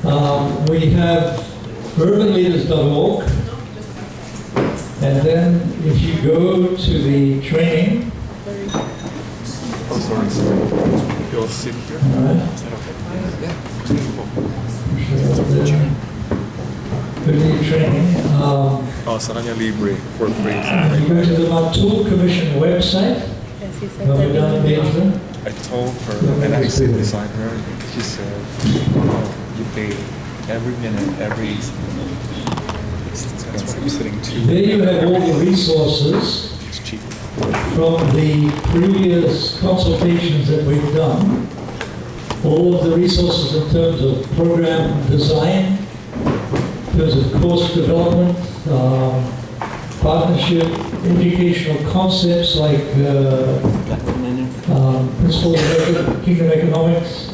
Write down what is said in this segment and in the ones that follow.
We have urbanleaders.org, and then if you go to the training. Oh, sorry. You'll sit here? All right. Is that okay? Yeah. Go to the training. Oh, sa kanya libre for free. You go to the M2U Commission website. Go down the page there. I told her, and I said beside her, she said, oh, you pay every minute, every... It's expensive sitting too. There you have all the resources It's cheap. from the previous consultations that we've done. All of the resources in terms of program design, in terms of course development, partnership, educational concepts like principles of kingdom economics.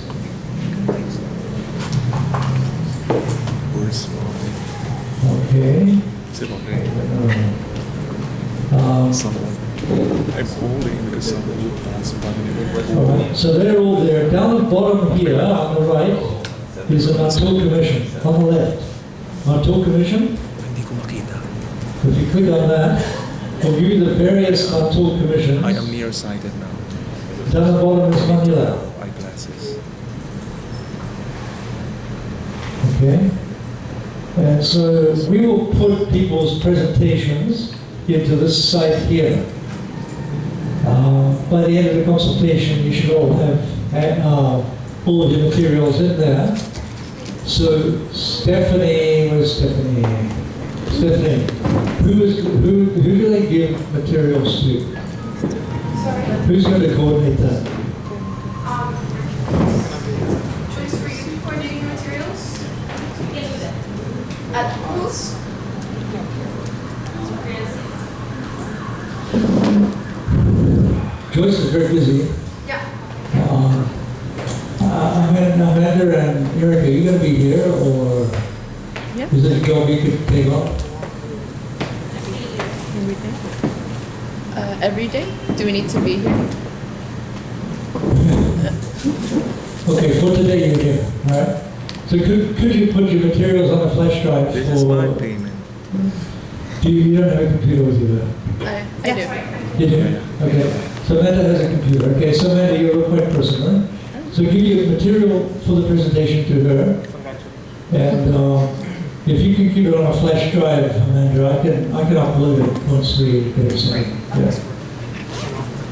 Okay. I'm holding because someone will pass by. All right. So they're all there. Down the bottom here on the right is an M2U Commission. On the left, M2U Commission. If you click on that, it'll give you the various M2U commissions. I am nearsighted now. Down the bottom is Manila. Eyeglasses. Okay. And so we will put people's presentations into this site here. By the end of the consultation, you should all have all of your materials in there. So Stephanie, where's Stephanie? Stephanie, who do they give materials to? Sorry? Who's going to coordinate that? Choice for you coordinating materials? At who's? Joyce is very busy. Yeah. Amanda and Erica, are you going to be here, or Yep. is it a job you could take on? Every day? Do we need to be here? Okay, for today you're here, all right? So could you put your materials on a flash drive? This is my payment. You don't have a computer with you there? I do. You do? Okay. So Amanda has a computer. Okay, so Amanda, you're a point person, right? So give your material for the presentation to her. And if you can keep it on a flash drive, Amanda, I can upload it once we get it set. Yeah.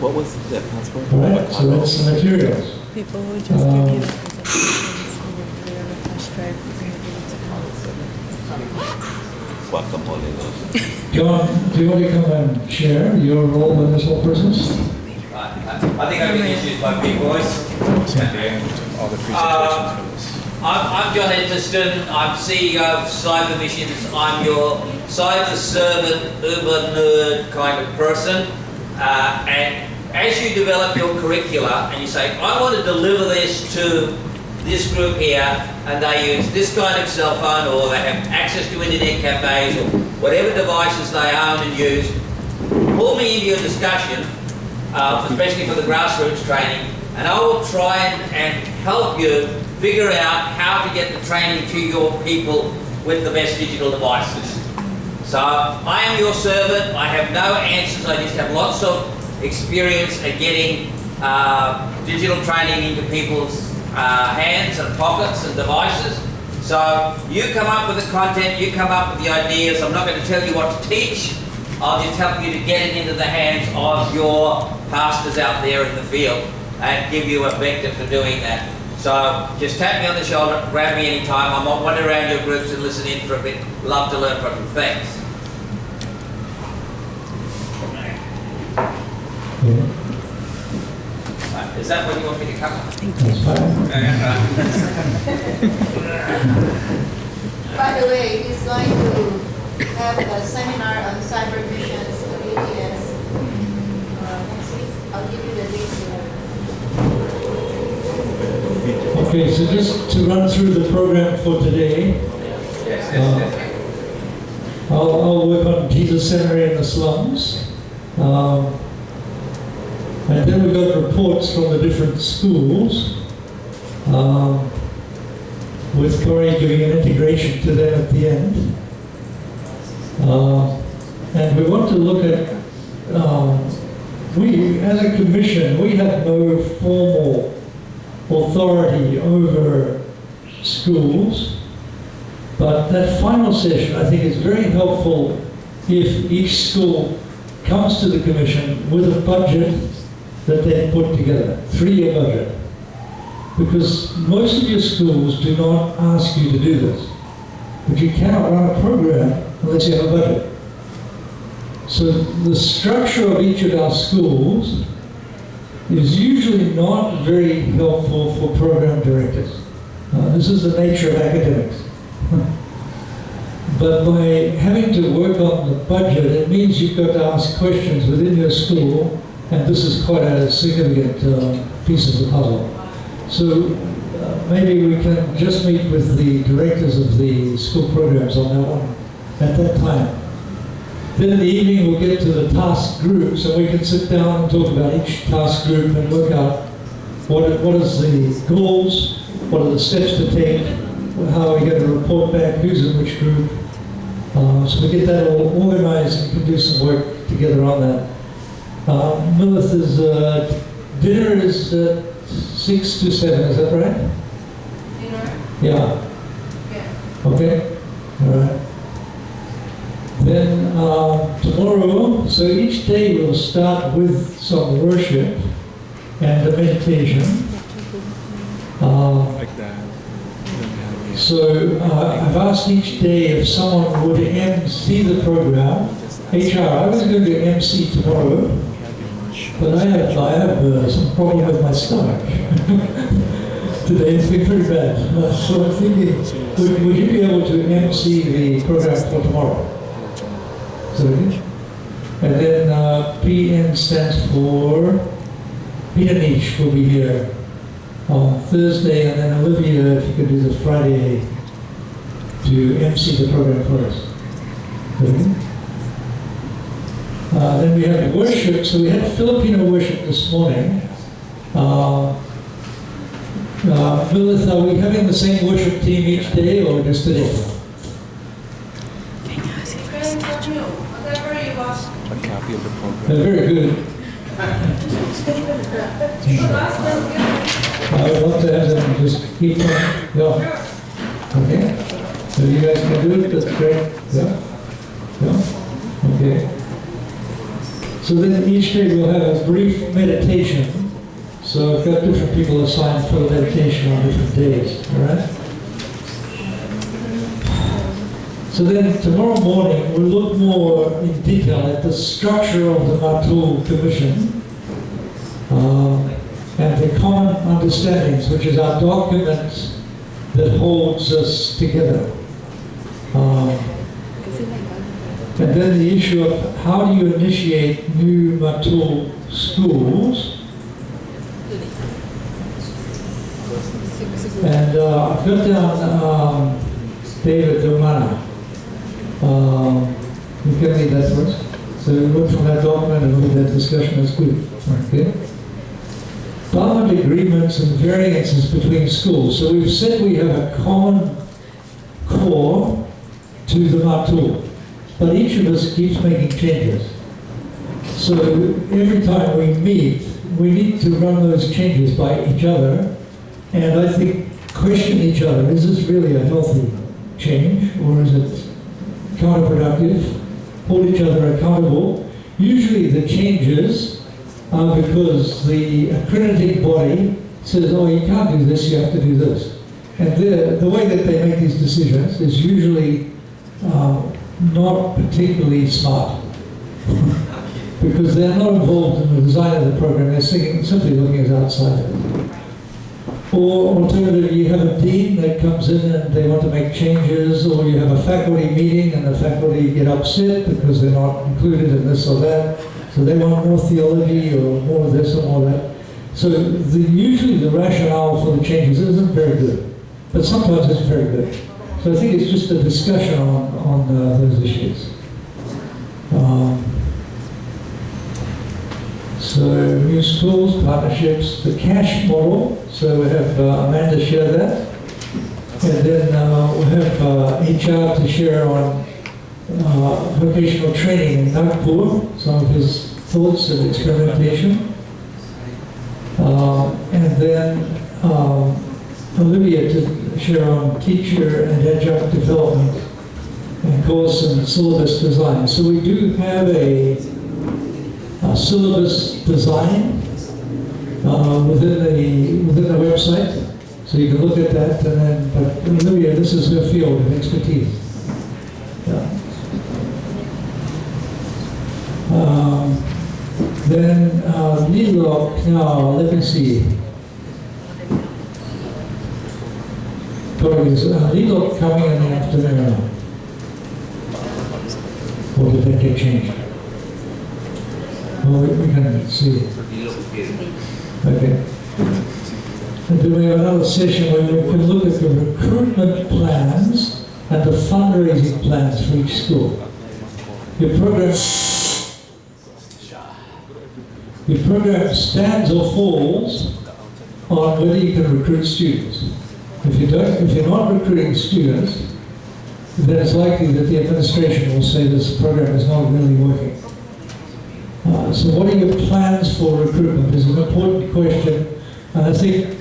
What was that password? All right, so that's the materials. People will just give you the presentations and you'll put it on a flash drive and you'll be able to Guacamole. John, do you want to come and share your role in this whole process? I think I've been introduced by big voice. All the presentations for this. I'm John Henderson. I'm CEO of Cyber Missions. I'm your cyber servant, uber nerd kind of person. And as you develop your curricula and you say, I want to deliver this to this group here, and they use this kind of cell phone, or they have access to internet cafes, or whatever devices they own and use, pull me into your discussion, especially for the grassroots training, and I will try and help you figure out how to get the training to your people with the best digital devices. So I am your servant. I have no answers. I just have lots of experience at getting digital training into people's hands and pockets and devices. So you come up with the content, you come up with the ideas. I'm not going to tell you what to teach. I'll just help you to get it into the hands of your pastors out there in the field and give you a vector for doing that. So just tap me on the shoulder, grab me anytime. I might wander around your groups and listen in for a bit. Love to learn from you. Thanks. Is that what you want me to cover? That's fine. By the way, he's going to have a seminar on cyber missions at ATS next week. I'll give you the dates later. Okay, so just to run through the program for today, I'll work on Jesus Seminary in the slums. And then we've got reports from the different schools. with Corey doing an integration to them at the end. And we want to look at, we, as a commission, we have no formal authority over schools, but that final session, I think, is very helpful if each school comes to the commission with a budget that they've put together, 3-year budget. Because most of your schools do not ask you to do this. But you cannot run a program unless you have a budget. So the structure of each of our schools is usually not very helpful for program directors. This is the nature of academics. But by having to work on the budget, it means you've got to ask questions within your school, and this is quite a significant piece of the puzzle. So maybe we can just meet with the directors of the school programs on that one at that time. Then in the evening we'll get to the task groups, and we can sit down and talk about each task group and work out what is the goals, what are the steps to take, how are we going to report back, who's in which group. So we get that all organized and can do some work together on that. Melith's dinner is 6 to 7, is that right? Dinner? Yeah. Yeah. Okay. All right. Then tomorrow, so each day we'll start with some worship and a meditation. Like that. So I've asked each day if someone would MC the program. HR, I was going to MC tomorrow, but I have some problem with my stomach. Today it's been pretty bad. So I'm thinking, would you be able to MC the program for tomorrow? So, and then PN stands for Peter Nietzsche will be here on Thursday, and then Olivia, if you could do the Friday to MC the program for us. Okay. Then we have worship. So we had Filipino worship this morning. Lilith, are we having the same worship team each day or just today? Depends on you, whatever you want. A copy of the program. They're very good. So ask them again. I would love to have them just keep on. Yeah. Okay. So you guys can do it. That's great. Yeah. Yeah. Okay. So then each day we'll have a brief meditation. So I've got different people assigned for the meditation on different days. All right. So then tomorrow morning we'll look more in detail at the structure of the Matul Commission and the common understandings, which is our document that holds us together. And then the issue of how do you initiate new Matul schools. And I've got down David Domana. You can read that first. So look from that document and look at that discussion as good. Okay. Bound agreements and variances between schools. So we've said we have a common core to the Matul, but each of us keeps making changes. So every time we meet, we need to run those changes by each other, and I think question each other. Is this really a healthy change, or is it counterproductive? Hold each other accountable. Usually the changes are because the accrediting body says, oh, you can't do this, you have to do this. And the way that they make these decisions is usually not particularly smart. Because they're not involved in the design of the program, they're simply looking as outsiders. Or alternatively, you have a dean that comes in and they want to make changes, or you have a faculty meeting and the faculty get upset because they're not included in this or that. So they want more theology or more of this or more of that. So usually the rationale for the changes isn't very good, but sometimes it's very good. So I think it's just a discussion on those issues. So new schools, partnerships, the cash model. So we have Amanda share that. And then we'll have HR to share on vocational training in Nagpur, some of his thoughts and experimentation. And then Olivia to share on teacher and adjunct development and course and syllabus design. So we do have a syllabus design within the website, so you can look at that. And then, but Olivia, this is her field of expertise. Yeah. Then Lidlock, now let me see. Lidlock coming in the afternoon. Or did that get changed? Well, we can see. Okay. And then we have another session where we can look at the recruitment plans and the fundraising plans for each school. Your program stands or falls on whether you can recruit students. If you're not recruiting students, then it's likely that the administration will say this program is not really working. So what are your plans for recruitment is an important question, and I think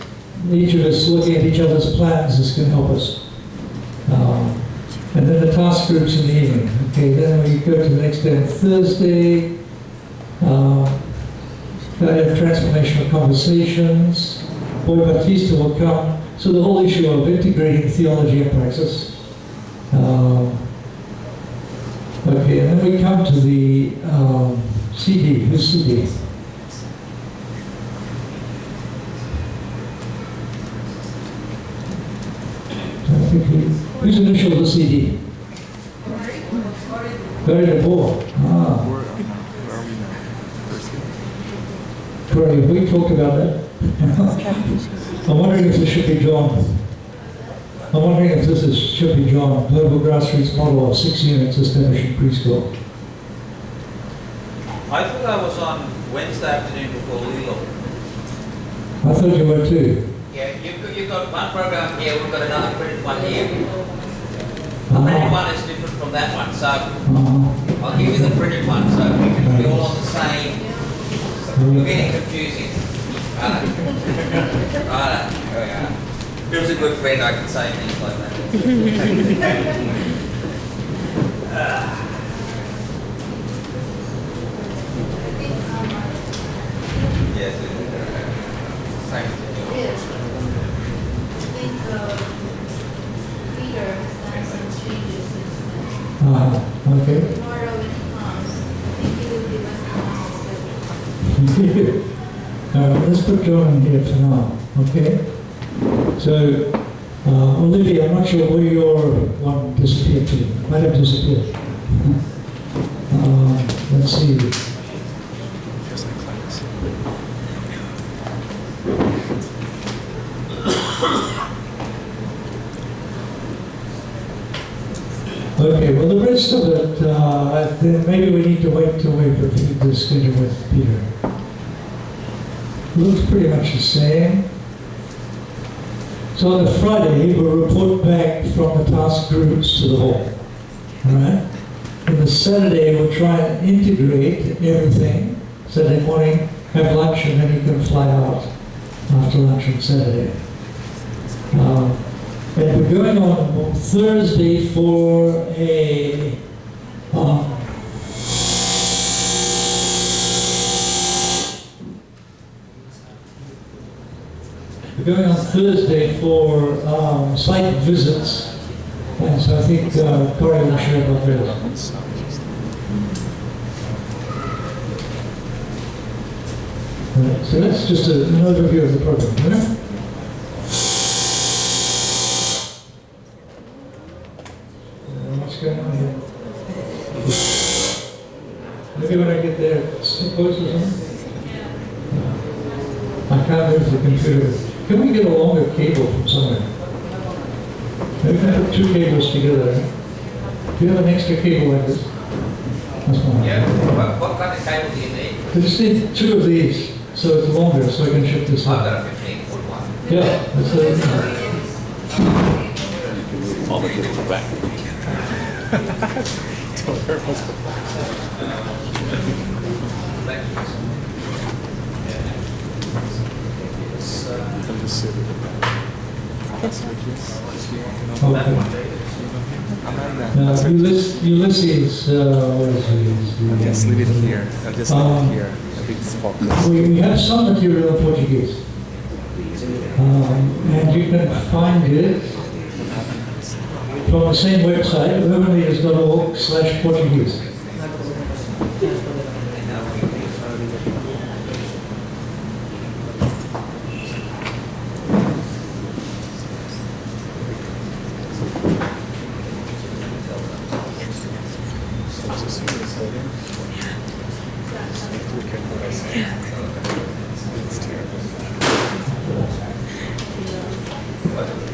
each of us looking at each other's plans is going to help us. And then the task groups in the evening. Okay, then we go to the next day on Thursday. I have transformational conversations. Boy Batista will come. So the whole issue of integrating theology and praxis. Okay, and then we come to the CD. Who's CD? Whose initial the CD? Very the ball. Corey, have we talked about that? I'm wondering if this should be John. I'm wondering if this should be John, Global Grassroots Model of 6 units establishing preschool. I thought I was on Wednesday afternoon before Lilo. I thought you were too. Yeah, you've got one program here, we've got another printed one here. The printed one is different from that one, so I'll give you the printed one so we can be all on the same. We're getting confusing. Right. Bill's a good friend, I can say things like that. Yes, same thing. Yes. I think Peter has done some changes since then. Okay. Tomorrow when he comes, I think he will give us an Let's put John in here for now, okay? So, Olivia, I'm not sure where your one disappeared to. Might have disappeared. Let's see. Okay, well the rest of it, then maybe we need to wait till we review the schedule with Peter. Looks pretty much the same. So on the Friday, we'll report back from the task groups to the whole. All right? And the Saturday, we'll try and integrate everything. Saturday morning, have lunch, and then you can fly out after lunch on Saturday. And we're going on Thursday for a we're going on Thursday for site visits, and so I think Corey will share about this. Right, so that's just an overview of the program. Right? What's going on here? Maybe when I get there, sit close or something? I can't move the computer. Can we get a longer cable from somewhere? Maybe we can put 2 cables together. Do you have an extra cable like this? That's fine. Yeah, what kind of cable do you need? I just need 2 of these, so it's longer, so I can ship this I've out. got a 15-foot one. Yeah, that's it. all the kids in the back. Tell her what's the I'm just sitting. Okay. Now, Ulysses, what is it? Just leave it here. I'll just leave it here. I think it's focused. We have some material in Portuguese. And you can find it from the same website, urbanleaders.org/Portuguese.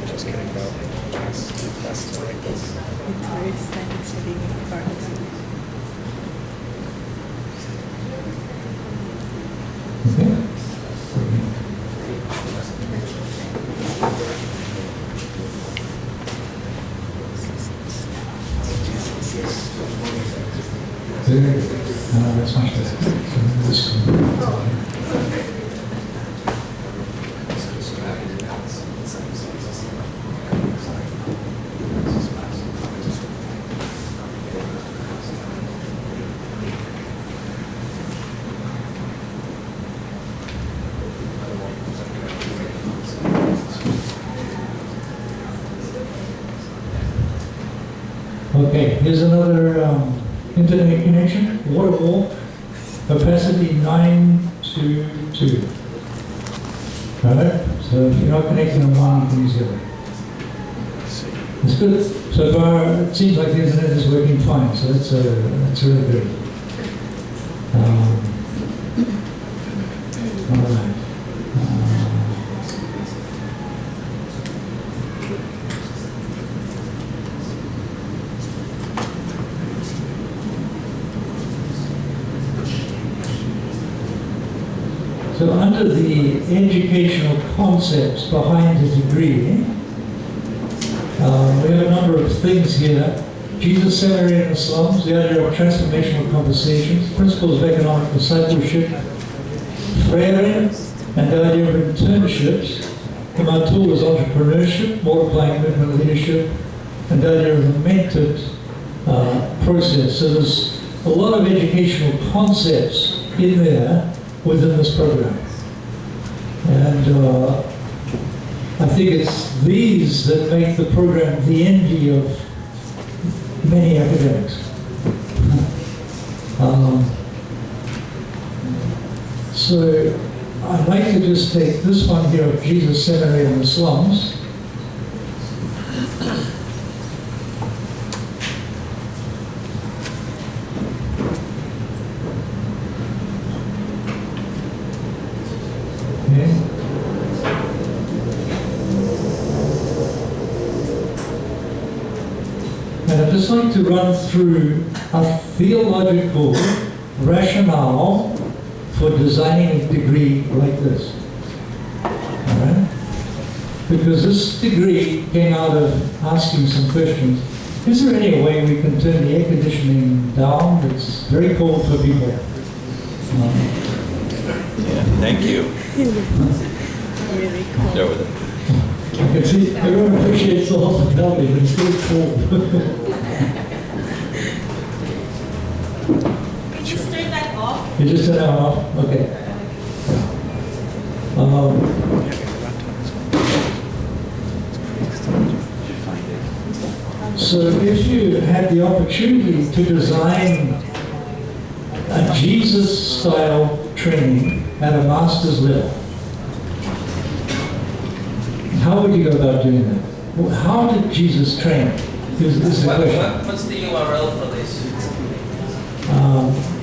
Just kidding about classes like this. It's very sensitive part. Okay. Very good. That's much better. This one. Okay, here's another internet connection, water wall, capacity 922. Alright, so if you're not connecting on one, you can use the other. It's good. So far, it seems like the internet is working fine, so that's really good. Alright. So under the educational concepts behind the degree, we have a number of things here. Jesus' Seminary in the Slums, the idea of transformational conversations, principles of economic discipleship, flaring, and the idea of internships. The tool is entrepreneurship, multiplying movement leadership, and the idea of a mentored process. So there's a lot of educational concepts in there within this program. And I think it's these that make the program the envy of many academics. So I'd like to just take this one here of Jesus' Seminary in the Slums. I'd just like to run through a theological rationale for designing a degree like this. All right? Because this degree came out of asking some questions. Is there any way we can turn the air conditioning down? It's very cold for people. Yeah, thank you. Really cool. There with it. I can see everyone appreciates the hospitality, but it's still cold. Did you turn that off? You just turn it off? Okay. So if you had the opportunity to design a Jesus-style training at a master's level, how would you go about doing that? Well, how did Jesus train? This is the question. What's the URL for this?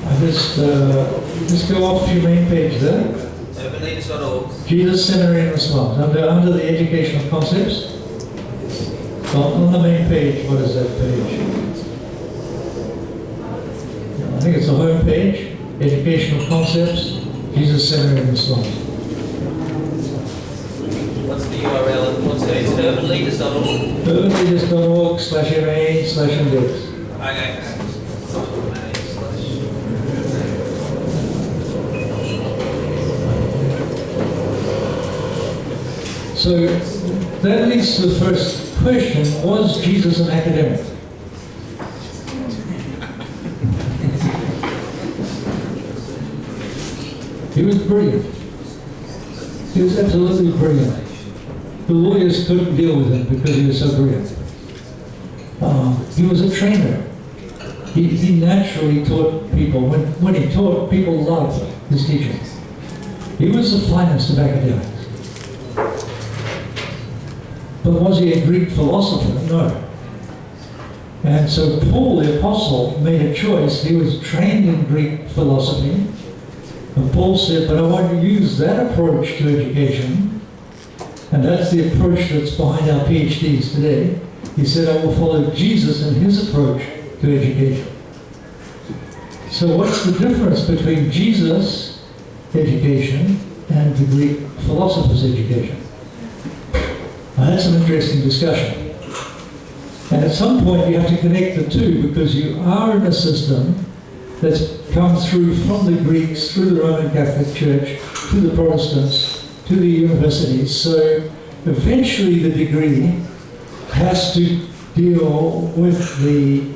I just go off your main page there. Urbanleaders.org. Jesus Seminary in the Slums, under the educational concepts. So on the main page, what is that page? I think it's the home page, educational concepts, Jesus Seminary in the Slums. What's the URL? What's So it's urbanleaders.org. urbanleaders.org/MA/index. Okay. So that leads to the first question: was Jesus an academic? He was brilliant. He was absolutely brilliant. The lawyers couldn't deal with him because he was so brilliant. He was a trainer. He naturally taught people. When he taught, people loved his teaching. He was the finest of academics. But was he a Greek philosopher? No. And so Paul the Apostle made a choice. He was trained in Greek philosophy. And Paul said, but I want to use that approach to education. And that's the approach that's behind our PhDs today. He said, I will follow Jesus and his approach to education. So what's the difference between Jesus' education and the Greek philosopher's education? I had some interesting discussion. And at some point you have to connect the two, because you are in a system that's come through from the Greeks, through the Roman Catholic Church, to the Protestants, to the universities. So eventually the degree has to deal with the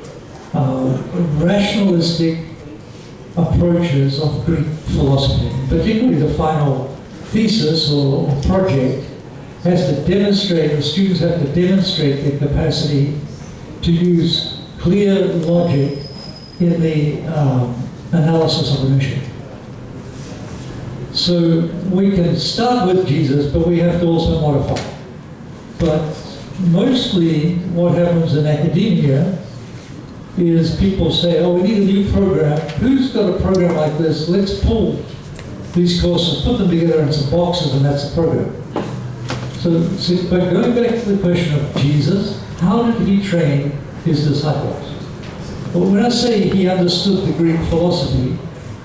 rationalistic approaches of Greek philosophy. Particularly the final thesis or project has to demonstrate, the students have to demonstrate their capacity to use clear logic in the analysis of an issue. So we can start with Jesus, but we have to also modify. But mostly what happens in academia is people say, oh, we need a new program. Who's got a program like this? Let's pull these courses, put them together in some boxes, and that's the program. So, but going back to the question of Jesus, how did he train his disciples? Well, when I say he understood the Greek philosophy,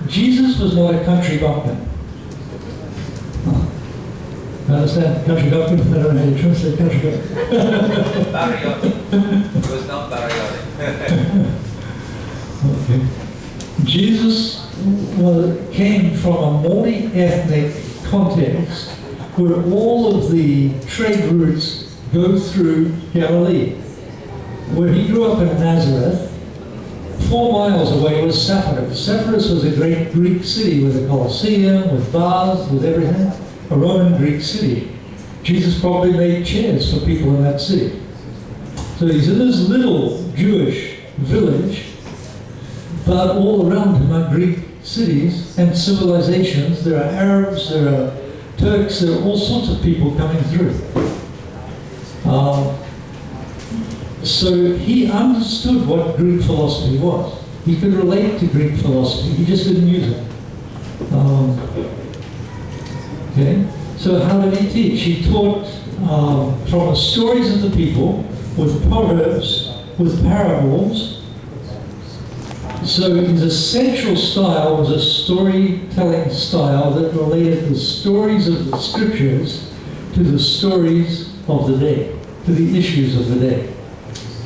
Jesus was not a country bumpkin. I understand country bumpkin, I don't know how you translate country bumpkin. Patriotic. It was not patriotic. Okay. Jesus came from a multi-ethnic context where all of the trade routes go through Galilee. Where he grew up in Nazareth, 4 miles away was Cyprus. Cyprus was a great Greek city with a Colosseum, with baths, with everything. A Roman Greek city. Jesus probably made chairs for people in that city. So he's in this little Jewish village, but all around him are Greek cities and civilizations. There are Arabs, there are Turks, there are all sorts of people coming through. So he understood what Greek philosophy was. He could relate to Greek philosophy, he just didn't use it. Okay, so how did he teach? He taught from the stories of the people, with proverbs, with parables. So his essential style was a storytelling style that related the stories of the scriptures to the stories of the day, to the issues of the day.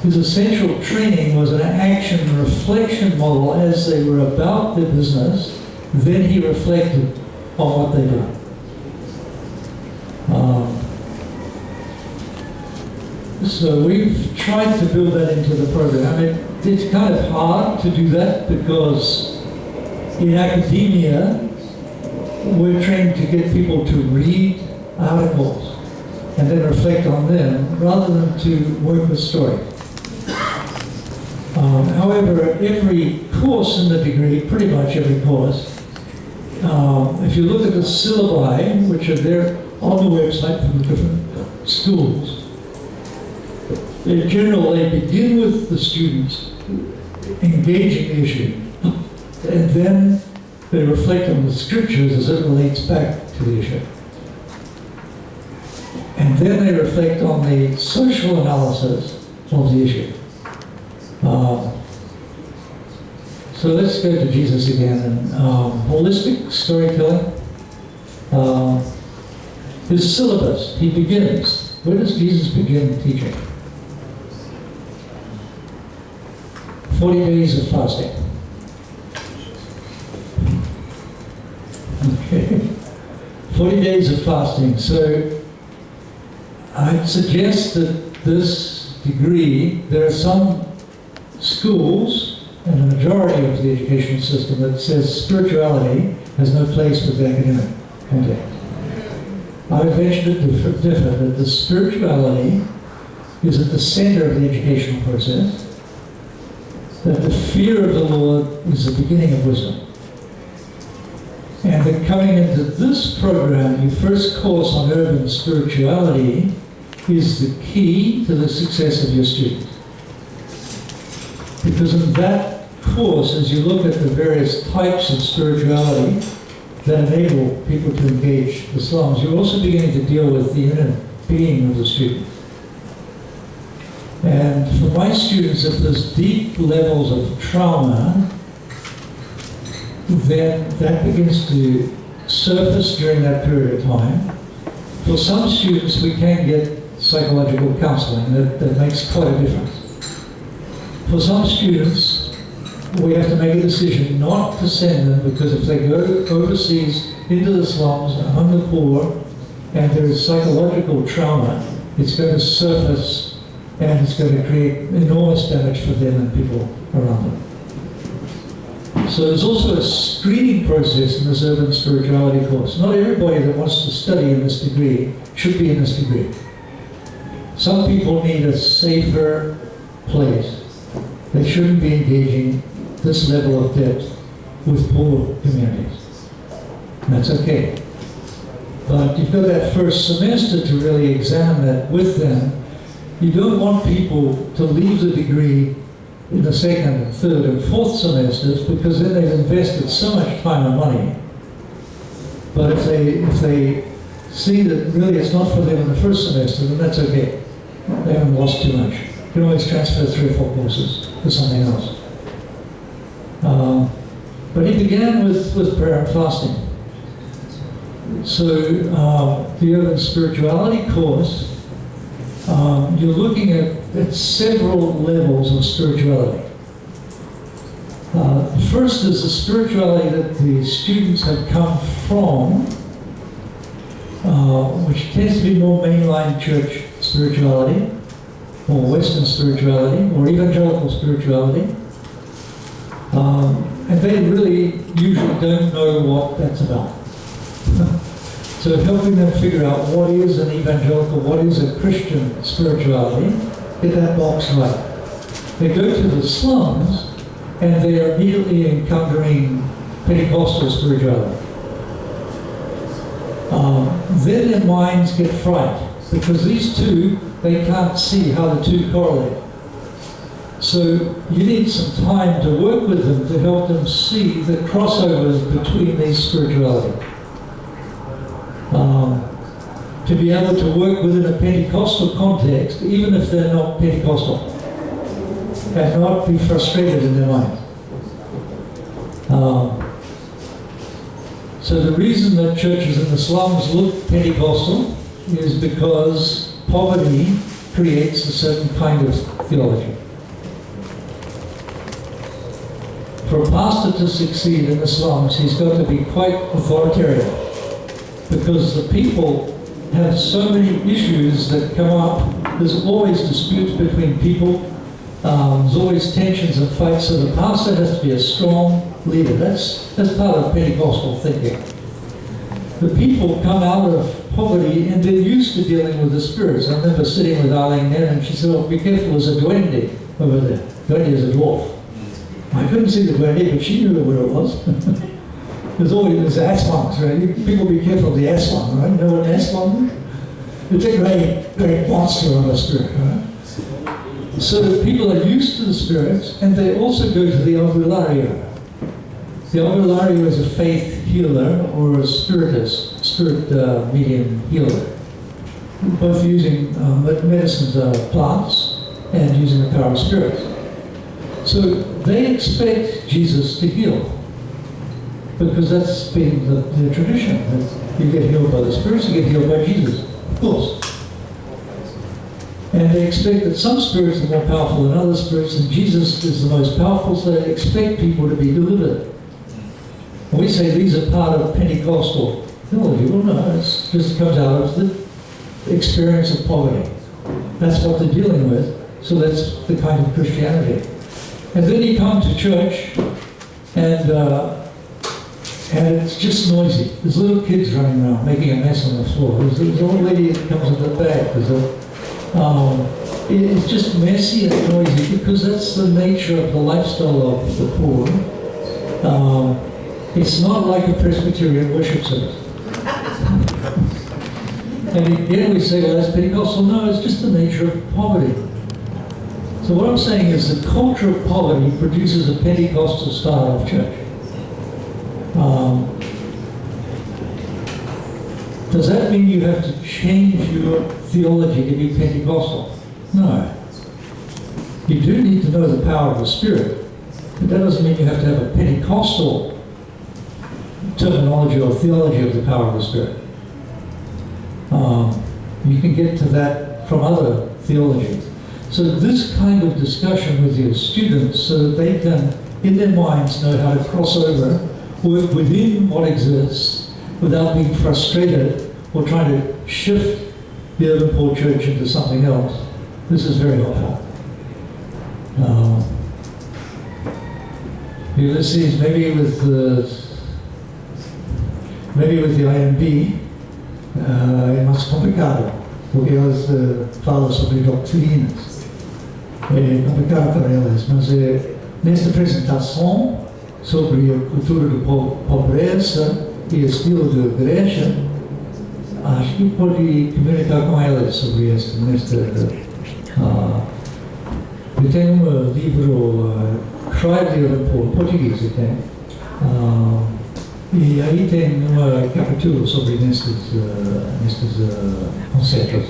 His essential training was an action and reflection model as they were about their business. Then he reflected on what they did. So we've tried to build that into the program. It's kind of hard to do that because in academia, we're trained to get people to read articles and then reflect on them rather than to work with story. However, every course in the degree, pretty much every course, if you look at the syllabi, which are there on the website from the different schools, in general, they begin with the students engaging the issue, and then they reflect on the scriptures as it relates back to the issue. And then they reflect on the social analysis of the issue. So let's go to Jesus again. And holistic storytelling. His syllabus, he begins Where does Jesus begin teaching? 40 days of fasting. Okay. 40 days of fasting. So I'd suggest that this degree, there are some schools and a majority of the educational system that says spirituality has no place with the academic context. I would venture to differ that the spirituality is at the center of the educational process, that the fear of the Lord is the beginning of wisdom. And that coming into this program, your first course on urban spirituality is the key to the success of your students. Because in that course, as you look at the various types of spirituality that enable people to engage the slums, you're also beginning to deal with the inner being of the student. And for my students, if there's deep levels of trauma, then that begins to surface during that period of time. For some students, we can get psychological counseling that makes quite a difference. For some students, we have to make a decision not to send them, because if they go overseas into the slums among the poor and there is psychological trauma, it's going to surface and it's going to create enormous damage for them and people around them. So there's also a screening process in this urban spirituality course. Not everybody that wants to study in this degree should be in this degree. Some people need a safer place. They shouldn't be engaging this level of depth with poor communities. And that's okay. But you've got that first semester to really examine that with them. You don't want people to leave the degree in the second and third and fourth semesters, because then they've invested so much time and money. But if they see that really it's not for them in the first semester, then that's okay. They haven't lost too much. You can always transfer 3 or 4 courses to something else. But he began with prayer and fasting. So the urban spirituality course, you're looking at several levels of spirituality. First is the spirituality that the students have come from, which tends to be more mainline church spirituality, or Western spirituality, or evangelical spirituality. And they really usually don't know what that's about. So helping them figure out what is an evangelical, what is a Christian spirituality, get that box right. They go to the slums and they are immediately encountering Pentecostal spirituality. Then their minds get fried, because these two, they can't see how the two correlate. So you need some time to work with them to help them see the crossovers between these spiritualities. To be able to work within a Pentecostal context, even if they're not Pentecostal, and not be frustrated in their mind. So the reason that churches in the slums look Pentecostal is because poverty creates a certain kind of theology. For a pastor to succeed in the slums, he's got to be quite authoritarian, because the people have so many issues that come up. There's always disputes between people. There's always tensions and fights. So the pastor has to be a strong leader. That's part of Pentecostal thinking. The people come out of poverty and they're used to dealing with the spirits. I remember sitting with Arlene then, and she said, "Oh, be careful, there's a duende over there." Duende is a dwarf. I couldn't see the duende, but she knew where it was. There's aswans, right? People be careful of the aswan, right? You know what an aswan is? It's a great monster of a spirit, right? So people are used to the spirits, and they also go to the albularyo. The albularyo is a faith healer or a spirit medium healer, both using medicines, plants, and using the power of spirits. So they expect Jesus to heal, because that's been the tradition. You get healed by the spirits, you get healed by Jesus, of course. And they expect that some spirits are more powerful than other spirits, and Jesus is the most powerful, so they expect people to be delivered. And we say these are part of Pentecostal theology. Well, no, it just comes out of the experience of poverty. That's what they're dealing with, so that's the kind of Christianity. And then you come to church, and it's just noisy. There's little kids running around making a mess on the floor. There's an old lady that comes in the back. It's just messy and noisy because that's the nature of the lifestyle of the poor. It's not like a Presbyterian worship service. And again we say, well, that's Pentecostal. No, it's just the nature of poverty. So what I'm saying is the culture of poverty produces a Pentecostal style of church. Does that mean you have to change your theology to be Pentecostal? No. You do need to know the power of the Spirit, but that doesn't mean you have to have a Pentecostal terminology or theology of the power of the Spirit. You can get to that from other theologies. So this kind of discussion with your students so that they can, in their minds, know how to cross over, work within what exists without being frustrated or trying to shift the urban poor church into something else. This is very helpful. Ulysses, maybe with the IMB, é mais complicado, porque elas falam sobre doutrinas. É complicado para elas, mas nesta apresentação sobre a cultura da pobreza e estilo de igreja, acho que pode comunicar com elas sobre isso. Eu tenho um livro, Tribe de português, eu tenho. E aí tem um capítulo sobre nestes conceitos.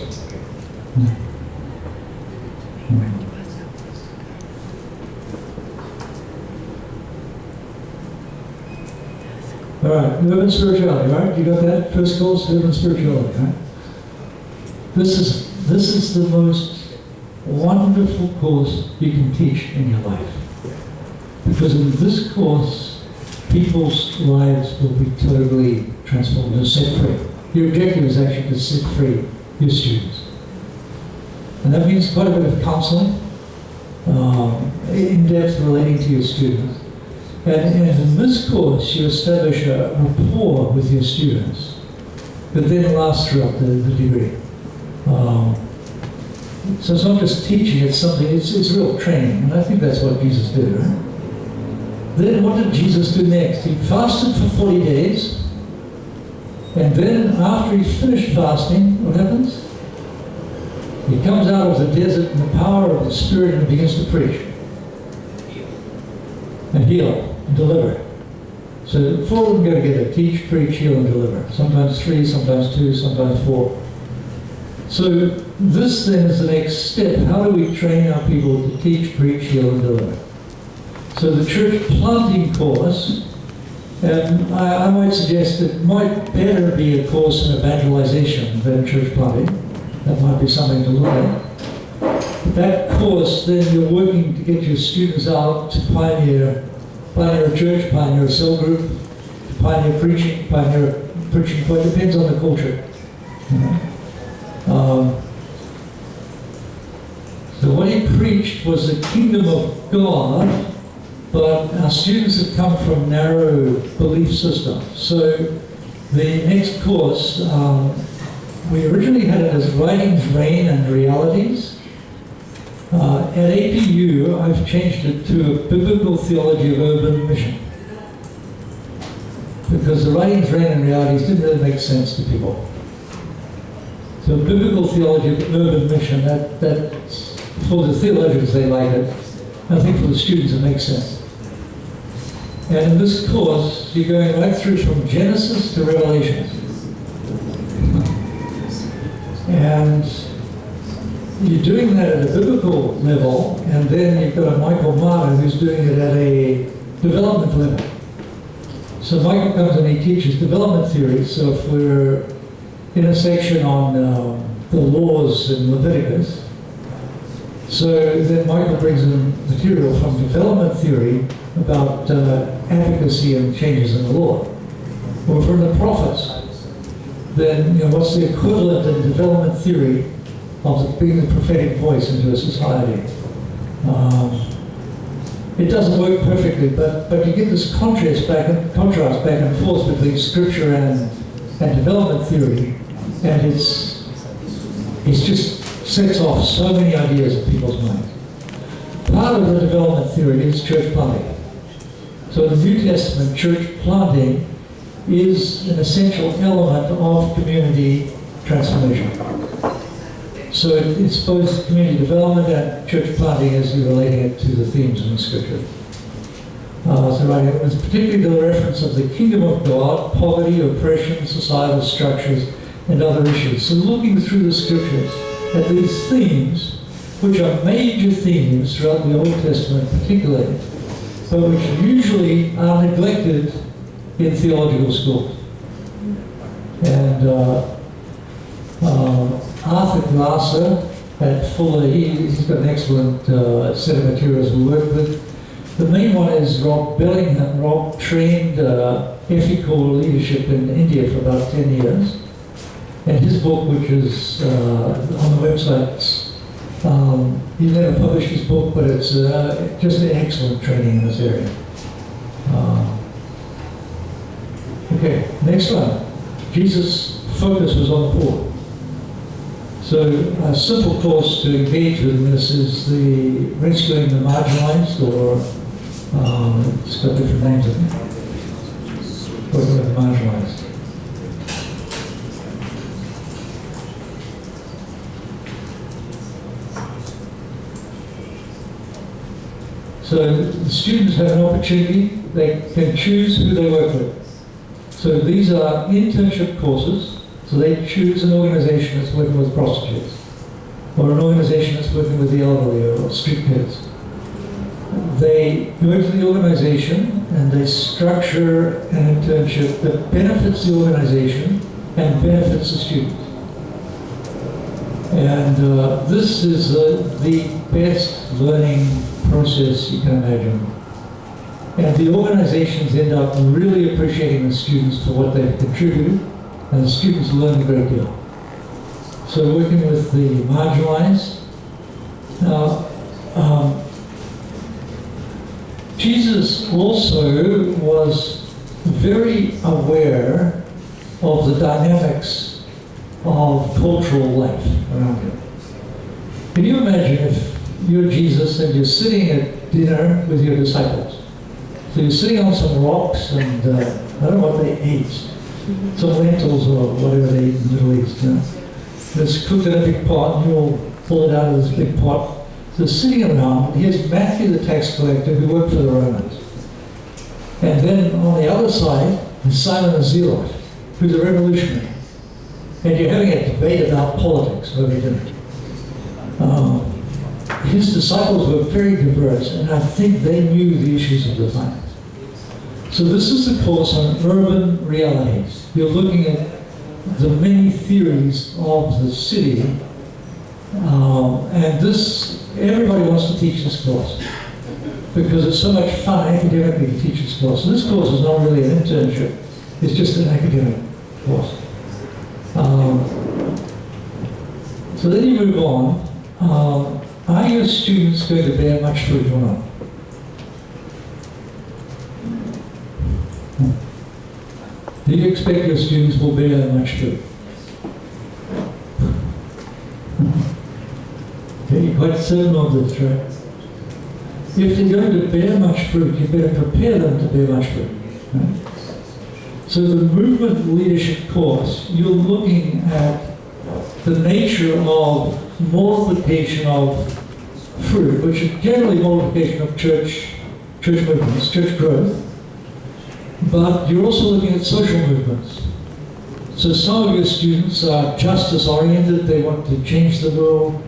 All right, urban spirituality, right? You got that? First course, urban spirituality, right? This is the most wonderful course you can teach in your life. Because in this course, people's lives will be totally transformed and set free. Your objective is actually to set free your students. And that means quite a bit of counseling, in depth relating to your students. And in this course, you establish a rapport with your students that then lasts throughout the degree. So it's not just teaching, it's real training. And I think that's what Jesus did, right? Then what did Jesus do next? He fasted for 40 days. And then after he finished fasting, what happens? He comes out of the desert in the power of the Spirit and begins to preach. And heal, and deliver. So 4 of them go together: teach, preach, heal, and deliver. Sometimes 3, sometimes 2, sometimes 4. So this then is the next step. How do we train our people to teach, preach, heal, and deliver? So the church planting course, and I might suggest it might better be a course in evangelization than church planting. That might be something to look at. That course, then you're working to get your students out to pioneer a church, pioneer a cell group, pioneer preaching point. It depends on the culture. So what he preached was the kingdom of God, but our students have come from narrow belief systems. So the next course, we originally had it as Writings, Reign, and Realities. At APU, I've changed it to a biblical theology of urban mission. Because the Writings, Reign, and Realities didn't really make sense to people. So biblical theology of urban mission, that's for the theologians, they like it. I think for the students it makes sense. And in this course, you're going right through from Genesis to Revelation. And you're doing that at a biblical level, and then you've got a Michael Martin who's doing it at a development level. So Michael comes and he teaches development theory. So if we're in a section on the laws in Leviticus, So then Michael brings in material from development theory about advocacy and changes in the law. Or from the prophets, then what's the equivalent in development theory of being the prophetic voice into a society? It doesn't work perfectly, but you get this contrast back and forth between scripture and development theory, and it just sets off so many ideas in people's minds. Part of the development theory is church planting. So in the New Testament, church planting is an essential element of community transformation. So it's both community development and church planting as you're relating it to the themes in the scripture. So right, it was particularly the reference of the kingdom of God, poverty, oppression, societal structures, and other issues. So looking through the scriptures at these themes, which are major themes throughout the Old Testament particularly, but which usually are neglected in theological schools. And Arthur Glasser at Fuller, he's got an excellent set of materials we work with. The main one is Rob Bellingham. Rob trained ethical leadership in India for about 10 years. And his book, which is on the website, he never published his book, but it's just an excellent training in this area. Okay, next one. Jesus' focus was on the poor. So a simple course to engage with this is the rescuing the marginalized, or it's got different names in it. Working with the marginalized. So the students have an opportunity, they can choose who they work with. So these are internship courses, so they choose an organization that's working with prostitutes, or an organization that's working with the elderly or street kids. They go into the organization and they structure an internship that benefits the organization and benefits the students. And this is the best learning process you can imagine. And the organizations end up really appreciating the students for what they've contributed, and the students learn a great deal. So working with the marginalized. Now, Jesus also was very aware of the dynamics of cultural life around him. Can you imagine if you're Jesus and you're sitting at dinner with your disciples? So you're sitting on some rocks, and I don't know what they ate, some lentils or whatever they eat in the Middle East. It's cooked in a big pot, and you'll pull it out of this big pot. So sitting around, here's Matthew the tax collector who worked for the Romans. And then on the other side is Simon the Zealot, who's a revolutionary. And you're having a debate about politics over dinner. His disciples were very diverse, and I think they knew the issues of the time. So this is a course on urban realities. You're looking at the many theories of the city, and everybody wants to teach this course because it's so much fun academically to teach this course. So this course is not really an internship, it's just an academic course. So then you move on. Are your students going to bear much fruit or not? Do you expect your students will bear much fruit? Okay, you're quite certain of this, right? If they're going to bear much fruit, you better prepare them to bear much fruit. Right? So the movement leadership course, you're looking at the nature of multiplication of fruit, which is generally multiplication of church movements, church growth, but you're also looking at social movements. So some of your students are justice-oriented, they want to change the world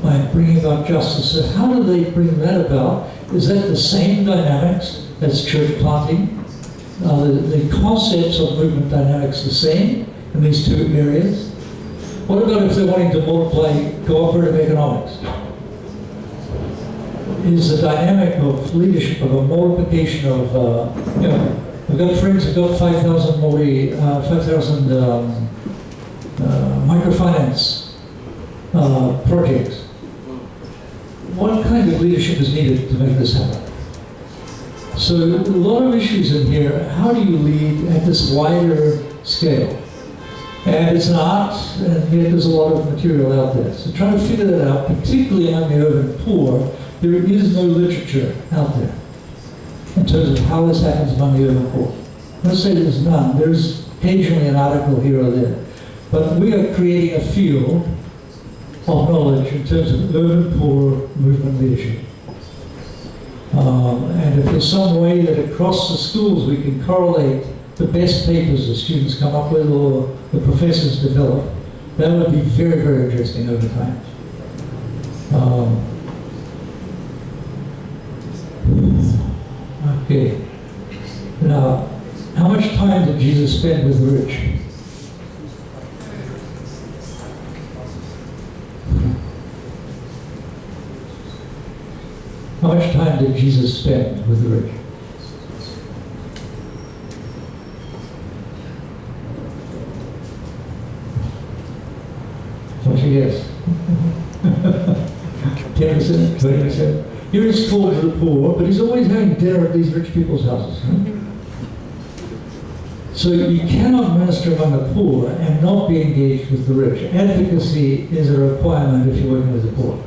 by bringing about justice. So how do they bring that about? Is that the same dynamics as church planting? The concepts of movement dynamics the same in these two areas? What about if they're wanting to multiply cooperative economics? Is the dynamic of leadership of a multiplication of, I've got friends who've got 5,000 microfinance projects. What kind of leadership is needed to make this happen? So a lot of issues in here. How do you lead at this wider scale? And it's an art, and yet there's a lot of material out there. So trying to figure that out, particularly among the urban poor, there is no literature out there in terms of how this happens among the urban poor. Let's say there's none. There's occasionally an article here or there. But we are creating a field of knowledge in terms of urban poor movement leadership. And if there's some way that across the schools we can correlate the best papers the students come up with or the professors develop, that would be very, very interesting over time. Okay. Now, how much time did Jesus spend with the rich? How much time did Jesus spend with the rich? What's your guess? 10%, 20%? Here he's called to the poor, but he's always having dinner at these rich people's houses. Right? So you cannot minister among the poor and not be engaged with the rich. Advocacy is a requirement if you're working with the poor.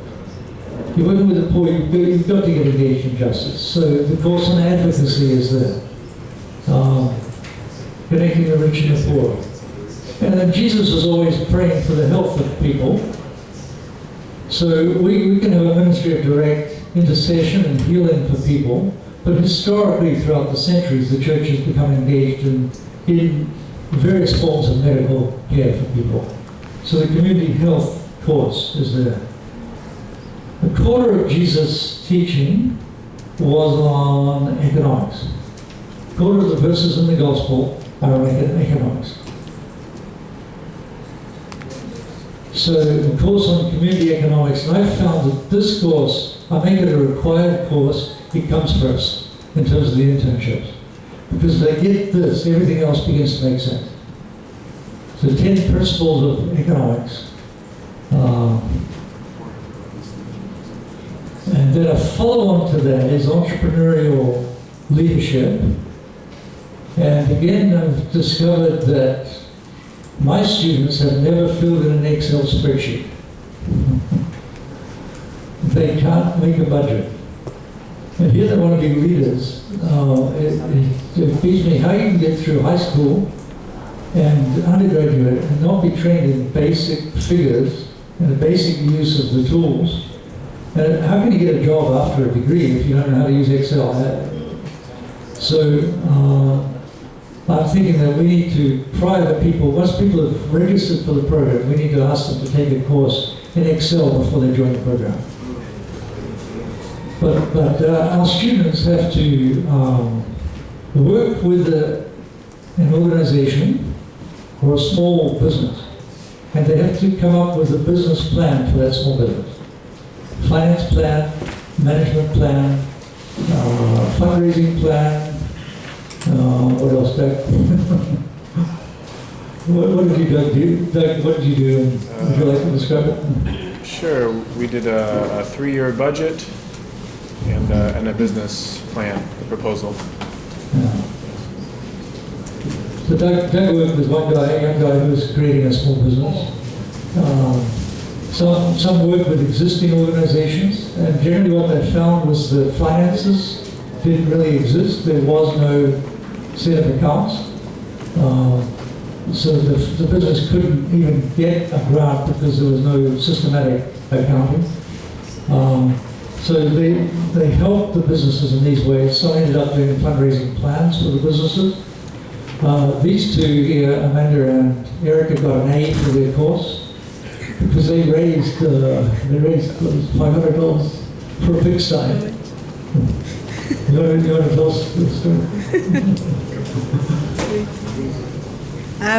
If you're working with the poor, you've got to get engaged in justice. So the course on advocacy is there. Connecting the rich and the poor. And then Jesus was always praying for the health of people. So we can have a ministry of direct intercession and healing for people, but historically throughout the centuries the church has become engaged in various forms of medical care for people. So the community health course is there. A quarter of Jesus' teaching was on economics. A quarter of the verses in the gospel are on economics. So the course on community economics, and I've found that this course, I make it a required course, it comes first in terms of the internships. Because they get this, everything else begins to make sense. So 10 principles of economics. And then a follow-on to that is entrepreneurial leadership. And again, I've discovered that my students have never filled in an Excel spreadsheet. They can't make a budget. And here they want to be leaders. It beats me how you can get through high school and undergraduate and not be trained in basic figures and the basic use of the tools. And how can you get a job after a degree if you don't know how to use Excel? So I'm thinking that we need to pry the people, once people have registered for the program, we need to ask them to take a course in Excel before they join the program. But our students have to work with an organization or a small business, and they have to come up with a business plan for that small business. Finance plan, management plan, fundraising plan. What else, Doug? what did you do? Doug, what did you do? Would you like to describe it? Sure. We did a 3-year budget and a business plan, a proposal. Yeah. So Doug worked with one guy, a young guy who was creating a small business. Some worked with existing organizations, and generally what they found was the finances didn't really exist. There was no set of accounts. So the business couldn't even get a grant because there was no systematic accounting. So they helped the businesses in these ways. Some ended up doing fundraising plans for the businesses. These two here, Amanda and Erica, got an A for their course because they raised $500 for a pigsty. You want to tell us the story?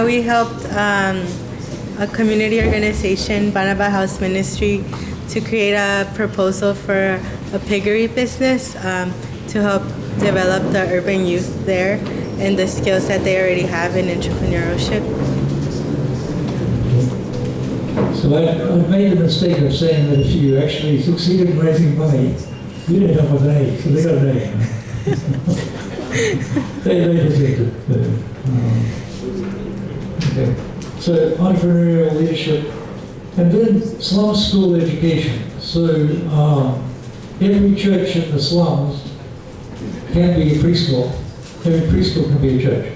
We helped a community organization, Banaba House Ministry, to create a proposal for a piggery business to help develop the urban youth there and the skills that they already have in entrepreneurship. So I made the mistake of saying that if you actually succeeded in raising money, you ended up with an A, so they got an A. they deserved it. Okay. So entrepreneurial leadership, and then slum school education. So every church in the slums can be a preschool. Every preschool can be a church.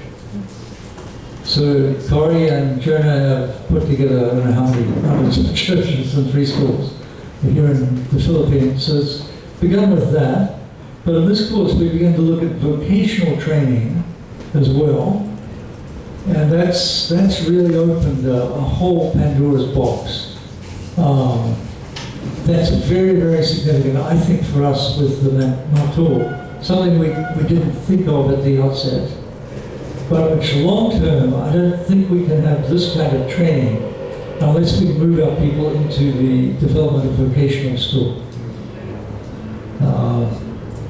So Corey and Jonah have put together, I don't know how many hundreds of churches and preschools here in the Philippines. So it's begun with that. But in this course, we begin to look at vocational training as well. And that's really opened a whole Pandora's box. That's very, very significant, I think, for us with the M2U00950. Something we didn't think of at the outset. But which long term, I don't think we can have this kind of training unless we move our people into the development of vocational school.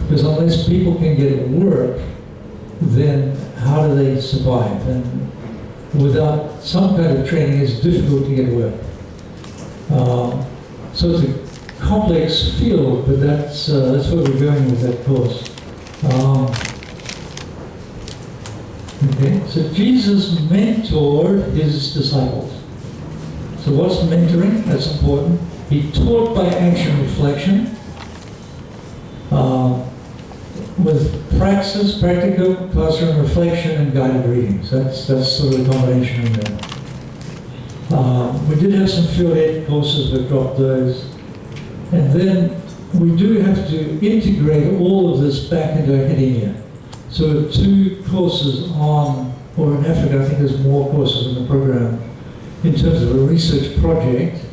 Because unless people can get work, then how do they survive? And without some kind of training, it's difficult to get work. So it's a complex field, but that's where we're going with that course. Okay, so Jesus mentored his disciples. So what's mentoring? That's important. He taught by action reflection, with praxis, practical, classroom reflection, and guided readings. That's sort of a combination in there. We did have some field ed courses, we've dropped those. And then we do have to integrate all of this back into academia. So 2 courses on, or in Africa, I think there's more courses in the program, in terms of a research project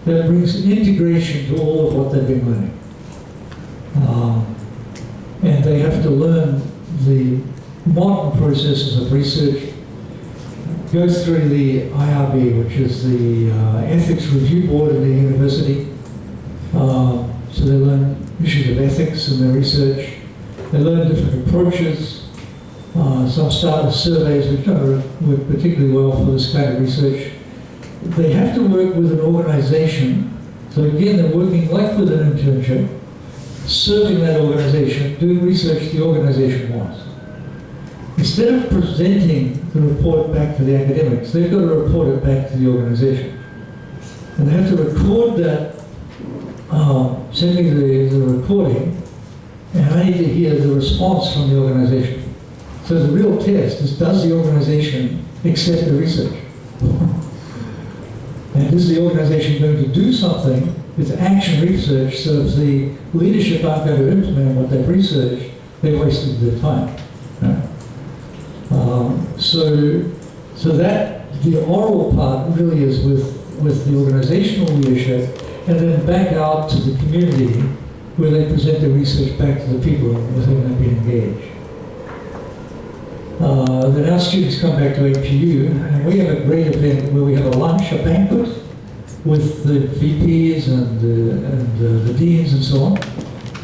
that brings integration to all of what they've been learning. And they have to learn the modern processes of research, go through the IRB, which is the Ethics Review Board in the university. So they learn issues of ethics in their research. They learn different approaches. Some start with surveys, which work particularly well for this kind of research. They have to work with an organization. So again, they're working like with an internship, serving that organization, doing research the organization wants. Instead of presenting the report back to the academics, they've got to report it back to the organization. And they have to record that, send me the recording, and I need to hear the response from the organization. So the real test is, does the organization accept the research? And is the organization going to do something with action research, so if the leadership aren't going to implement what they've researched, they've wasted their time. Right? So that the oral part really is with the organizational leadership, and then back out to the community where they present the research back to the people with whom they've been engaged. Then our students come back to M2U, and we have a great event where we have a lunch, a banquet, with the VPs and the deans and so on.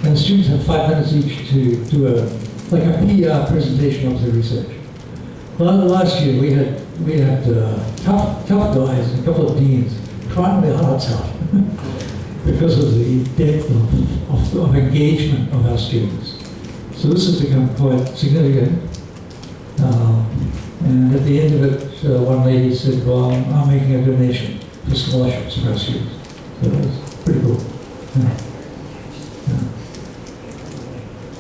And the students have 5 minutes each to do a PR presentation of their research. Well, last year we had tough guys, a couple of deans, crying their hearts out because of the depth of engagement of our students. So this has become quite significant. And at the end of it, one lady said, well, I'm making a donation for scholarships for our students. So that was pretty cool. Yeah. Yeah.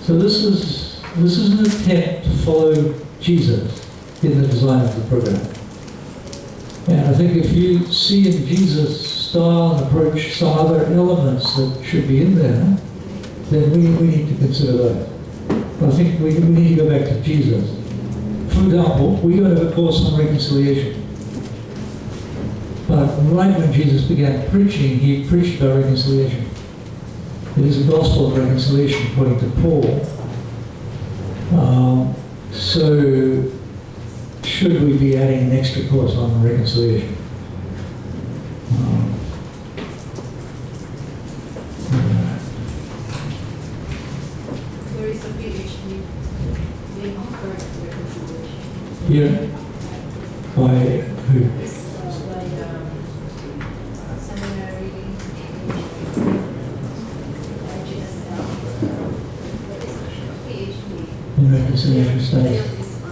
So this is an attempt to follow Jesus in the design of the program. And I think if you see in Jesus' style and approach some other elements that should be in there, then we need to consider that. But I think we need to go back to Jesus. For example, we go to a course on reconciliation. But right when Jesus began preaching, he preached about reconciliation. It is a gospel of reconciliation, according to Paul. So, should we be adding an extra course on reconciliation? there is a PhD being offered to the consideration. Here, by who? This by seminary, IGSL. There is a PhD. In reconciliation studies. Field is on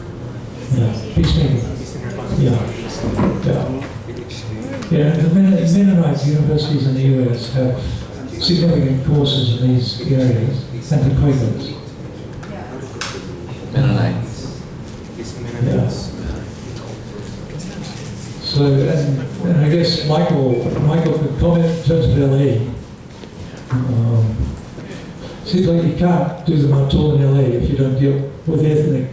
Yeah, peacemaking. Yeah. Yeah. Yeah, the Mennonite universities in the US have significant courses in these areas, and the Quakers. Mennonites. Yeah. So, and I guess Michael could comment in terms of LA. Seems like you can't do them at all in LA if you don't deal with ethnic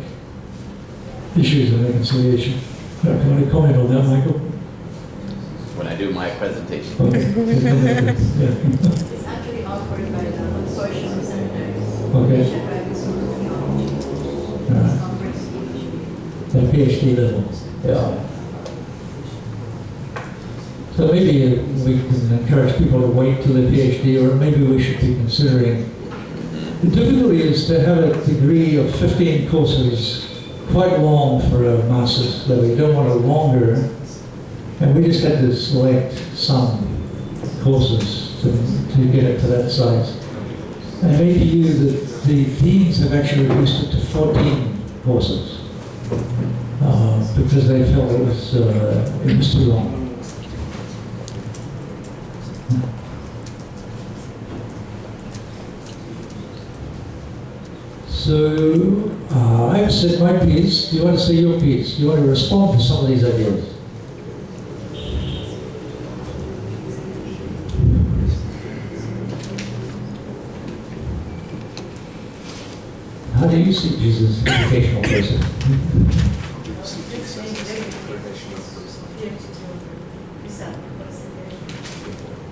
issues of reconciliation. Can you comment on that, Michael? When I do my presentation. Okay. Yeah. It's actually offered by the consortium of seminaries. Okay. Asian Private School of Theology. Yeah. It's offered PhD. At PhD level. Yeah. So maybe we can encourage people to wait till the PhD, or maybe we should be considering. The difficulty is to have a degree of 15 courses, quite long for a master's level. You don't want it longer. And we just had to select some courses to get it to that size. And at APU, the deans have actually reduced it to 14 courses because they felt it was too long. So, I've said my piece. You want to say your piece? You want to respond to some of these ideas? How do you see Jesus as an educational person?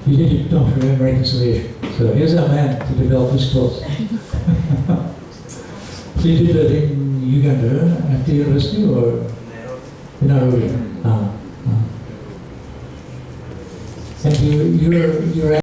You did your doctorate in reconciliation. So here's our man to develop this course. So you did that in Uganda at the university or in Nairobi? And you're